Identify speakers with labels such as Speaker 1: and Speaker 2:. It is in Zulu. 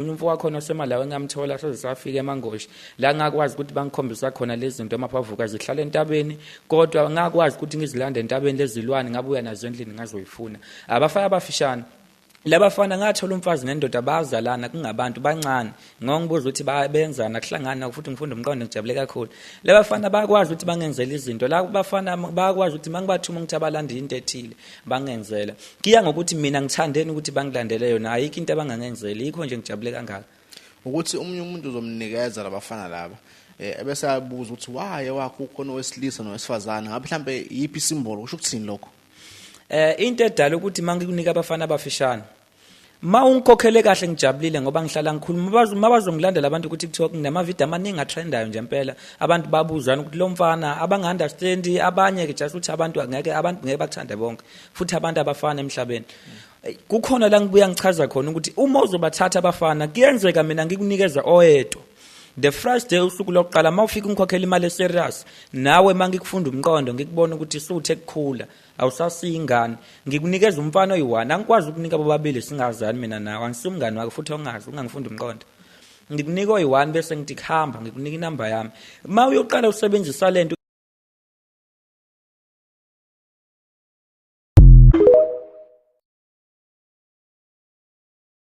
Speaker 1: Umfo wakhona osemalawi ngamthola sezisafika eMangoshi la ngakwazi ukuthi bangikhombisa khona lezi zinto emaphavuka zihlala entabeni kodwa ngakwazi ukuthi ngizilande entabeni lezilwane ngabuya nazo endlini ngazoyifuna abafana abafishane labafana ngathola umfazi nendoda bazalana kungabantu bancane ngongibuza ukuthi bayenzana kuhlangana futhi ngifunda umqondo ngijabule kakhulu labafana bayakwazi ukuthi bangenzele izinto la bafana bayakwazi ukuthi mangibathuma ukuthi abalande into ethile bangenzela kiya ngokuthi mina ngithandeni ukuthi bangilandele yona ayikho into abangangenzeli yikho nje ngijabule kangaka
Speaker 2: ukuthi umunye umuntu uzomnikeza labafana laba ebese abuza ukuthi waye wakho ukhona wesilisa nowesifazana ngabe mhlambe yipi isimbolo kusho ukuthini lokho
Speaker 1: into edala ukuthi mangikunika abafana abafishane ungikhokhele kahle ngijabulile ngoba ngihlala ngikhuluma mabazongilandela abantu ku TikTok nginamavideo amaningi atrendayo nje impela abantu babuzana ukuthi lo mfana abangi-understand abanye ke just ukuthi abantu ngeke bakuthande bonke futhi abantu abafana emhlabeni kukhona la ngibuya ngichaza khona ukuthi uma uzobathatha abafana kuyenzeka mina ngikunikeza oyedwa the first day usuku lokuqala mawufika ungikhokhela imali eserious nawe mangikufunda umqondo ngikubona ukuthi suthe kukhula awusasiyingane ngikunikeza umfana oyi1 angikwazi ukunika bobabili singazani mina nawe angisumngane wakho futhi ongazi ungangifunda umqondo ngikunika oyi1 bese ngithi khamba ngikunika inamba yami mawuyoqala usebenzisa lento